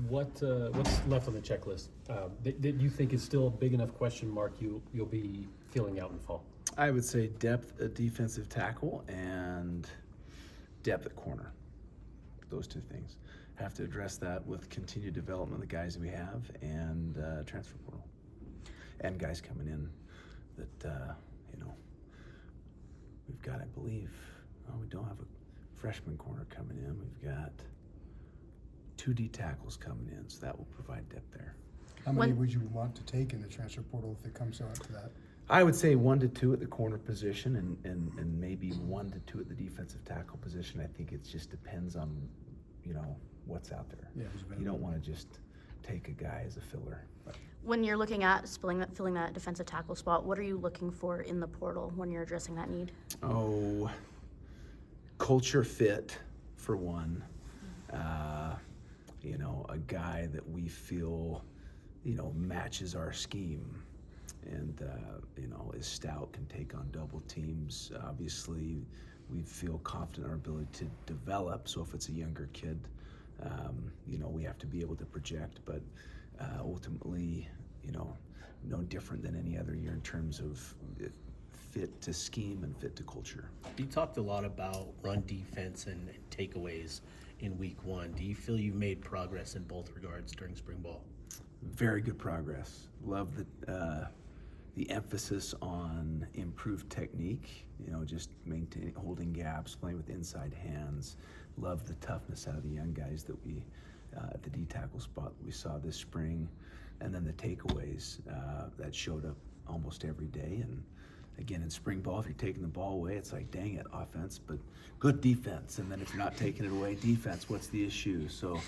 What's left on the checklist that you think is still a big enough question mark you'll be filling out in the fall? I would say depth at defensive tackle and depth at corner. Those two things. Have to address that with continued development of the guys that we have and transfer portal. And guys coming in that, we've got, I believe, we don't have a freshman corner coming in. We've got 2 D tackles coming in, so that will provide depth there. How many would you want to take in the transfer portal if it comes out to that? I would say 1 to 2 at the corner position and maybe 1 to 2 at the defensive tackle position. I think it just depends on, what's out there. Yeah, you don't want to just take a guy as a filler. But When you're looking at filling that defensive tackle spot, what are you looking for in the portal when you're addressing that need? Culture fit for one. A guy that we feel, matches our scheme and, is stout, can take on double teams. Obviously, we feel confident in our ability to develop. So if it's a younger kid, we have to be able to project, but ultimately, no different than any other year in terms of fit to scheme and fit to culture. You talked a lot about run defense and takeaways in week 1. Do you feel you've made progress in both regards during spring ball? Very good progress. Love the emphasis on improved technique, just holding gaps, playing with inside hands. Love the toughness out of the young guys that we, at the D tackle spot we saw this spring. And then the takeaways that showed up almost every day. And again, in spring ball, if you're taking the ball away, it's like, dang it, offense, but good defense. And then if you're not taking it away, defense, what's the issue? So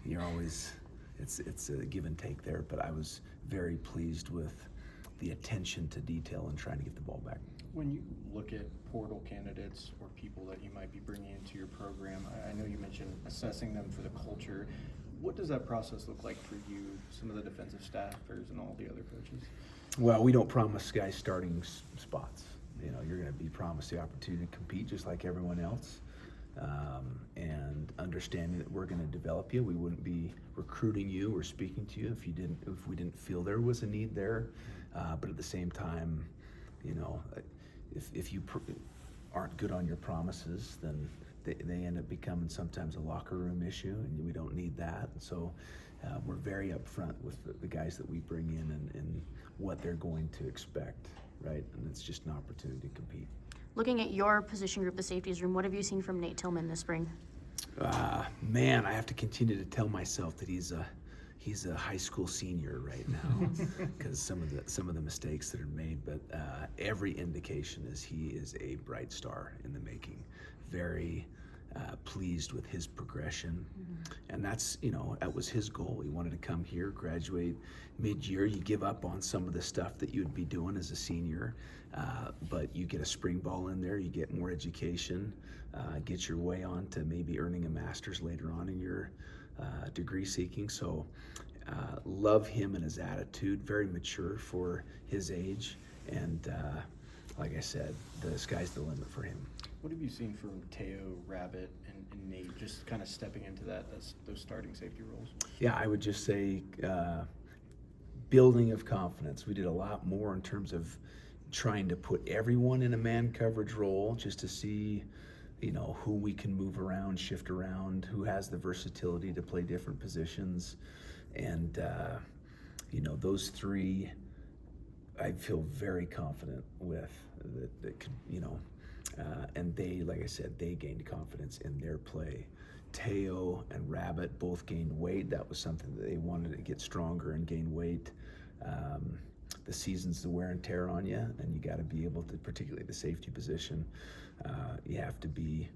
you're always, it's a give and take there. But I was very pleased with the attention to detail and trying to get the ball back. When you look at portal candidates or people that you might be bringing into your program, I know you mentioned assessing them for the culture. What does that process look like for you, some of the defensive staffers, and all the other coaches? Well, we don't promise guys starting spots. You're going to be promised the opportunity to compete just like everyone else. And understanding that we're going to develop you. We wouldn't be recruiting you or speaking to you if we didn't feel there was a need there. But at the same time, if you aren't good on your promises, then they end up becoming sometimes a locker room issue, and we don't need that. And so we're very upfront with the guys that we bring in and what they're going to expect, right? And it's just an opportunity to compete. Looking at your position group, the safeties room, what have you seen from Nate Tillman this spring? Man, I have to continue to tell myself that he's a high school senior right now because some of the mistakes that are made. But every indication is he is a bright star in the making. Very pleased with his progression, and that's that was his goal. He wanted to come here, graduate mid-year. You give up on some of the stuff that you'd be doing as a senior, but you get a spring ball in there. You get more education, get your way on to maybe earning a master's later on in your degree seeking. So love him and his attitude. Very mature for his age, and like I said, the sky's the limit for him. What have you seen from Teo, Rabbit, and Nate, just kind of stepping into those starting safety roles? Yeah, I would just say building of confidence. We did a lot more in terms of trying to put everyone in a man coverage role just to see, who we can move around, shift around, who has the versatility to play different positions. And, those 3 I feel very confident with that could, and they, like I said, they gained confidence in their play. Teo and Rabbit both gained weight. That was something that they wanted to get stronger and gain weight. The season's the wear and tear on you, and you got to be able to, particularly the safety position, you have to be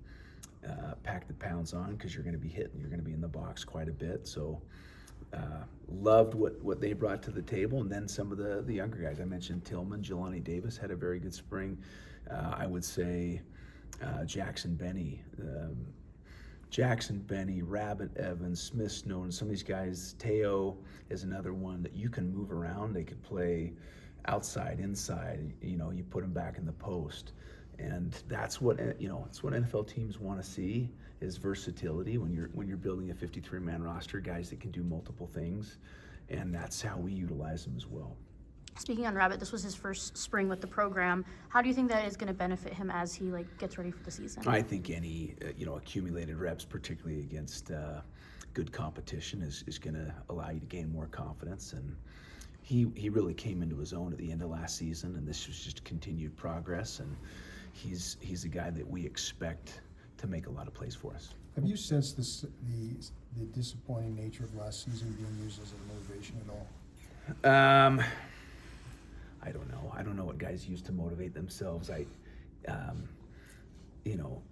pack the pounds on because you're going to be hitting. You're going to be in the box quite a bit. So loved what they brought to the table, and then some of the younger guys. I mentioned Tillman. Jelani Davis had a very good spring. I would say Jackson Benny, Rabbit Evans, Smith Snowden, some of these guys. Teo is another one that you can move around. They could play outside, inside. You put them back in the post, and that's what it's what NFL teams want to see. is versatility. When you're building a 53-man roster, guys that can do multiple things, and that's how we utilize them as well. Speaking on Rabbit, this was his first spring with the program. How do you think that is going to benefit him as he gets ready for the season? I think any accumulated reps, particularly against good competition, is going to allow you to gain more confidence. And he really came into his own at the end of last season, and this was just continued progress. And he's a guy that we expect to make a lot of plays for us. Have you sensed the disappointing nature of last season being used as a motivation at all? I don't know. I don't know what guys use to motivate themselves.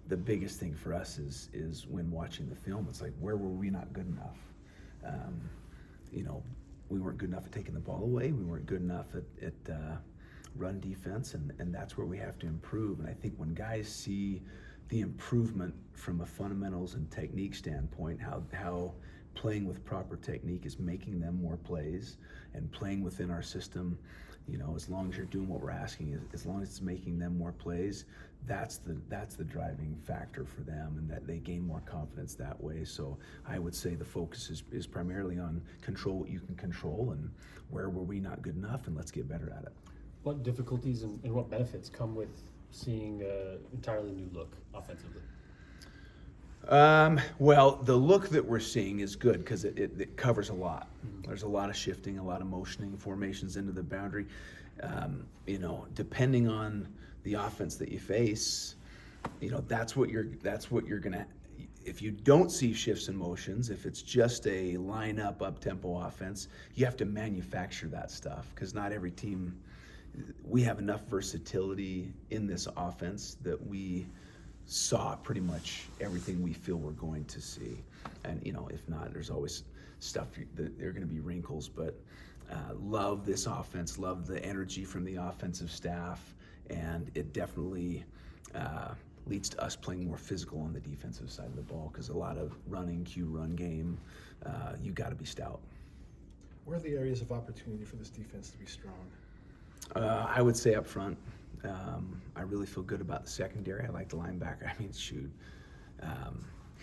The biggest thing for us is when watching the film, it's like, where were we not good enough? We weren't good enough at taking the ball away. We weren't good enough at run defense, and that's where we have to improve. And I think when guys see the improvement from a fundamentals and technique standpoint, how playing with proper technique is making them more plays, and playing within our system, as long as you're doing what we're asking, as long as it's making them more plays, that's the driving factor for them, and that they gain more confidence that way. So I would say the focus is primarily on control what you can control, and where were we not good enough, and let's get better at it. What difficulties and what benefits come with seeing an entirely new look offensively? Well, the look that we're seeing is good because it covers a lot. There's a lot of shifting, a lot of motioning, formations into the boundary. Depending on the offense that you face, that's what you're gonna. If you don't see shifts and motions, if it's just a line up tempo offense, you have to manufacture that stuff because not every team. We have enough versatility in this offense that we saw pretty much everything we feel we're going to see. And if not, there's always stuff that there are going to be wrinkles, but love this offense, love the energy from the offensive staff, and it definitely leads to us playing more physical on the defensive side of the ball because a lot of running, run game, you got to be stout. Where are the areas of opportunity for this defense to be strong? I would say up front. I really feel good about the secondary. I like the linebacker. I mean, shoot,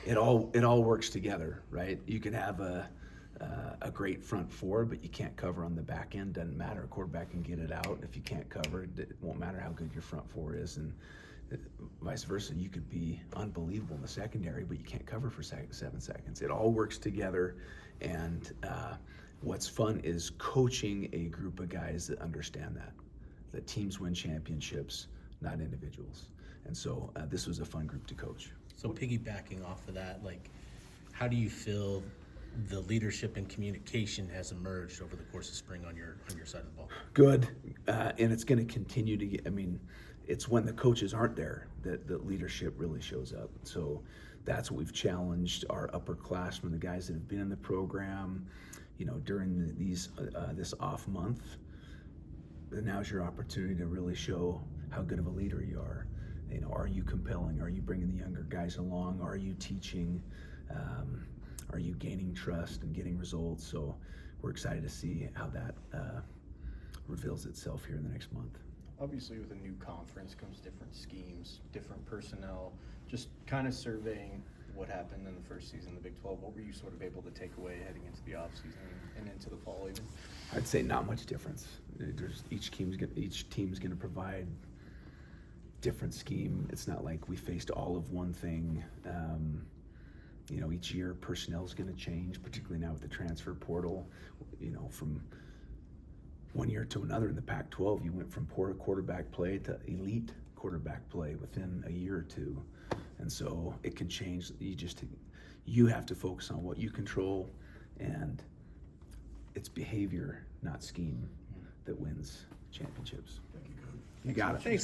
it all works together, right? You can have a great front four, but you can't cover on the back end. Doesn't matter. A quarterback can get it out. If you can't cover, it won't matter how good your front four is, and vice versa. You could be unbelievable in the secondary, but you can't cover for 7 seconds. It all works together, and what's fun is coaching a group of guys that understand that teams win championships, not individuals. And so this was a fun group to coach. So piggybacking off of that, how do you feel the leadership and communication has emerged over the course of spring on your side of the ball? Good, and it's going to continue to get. It's when the coaches aren't there that the leadership really shows up. So that's what we've challenged our upperclassmen, the guys that have been in the program, during this off month. Now's your opportunity to really show how good of a leader you are. Are you compelling? Are you bringing the younger guys along? Are you teaching? Are you gaining trust and getting results? So we're excited to see how that reveals itself here in the next month. Obviously, with a new conference comes different schemes, different personnel. Just kind of surveying what happened in the first season of the Big 12, what were you sort of able to take away heading into the offseason and into the fall even? I'd say not much difference. Each team's going to provide different scheme. It's not like we faced all of one thing. Each year personnel is going to change, particularly now with the transfer portal. From one year to another in the Pac-12, you went from poor quarterback play to elite quarterback play within a year or two. And so it can change. You have to focus on what you control, and it's behavior, not scheme, that wins championships. Thank you, Coach. You got it. Thanks.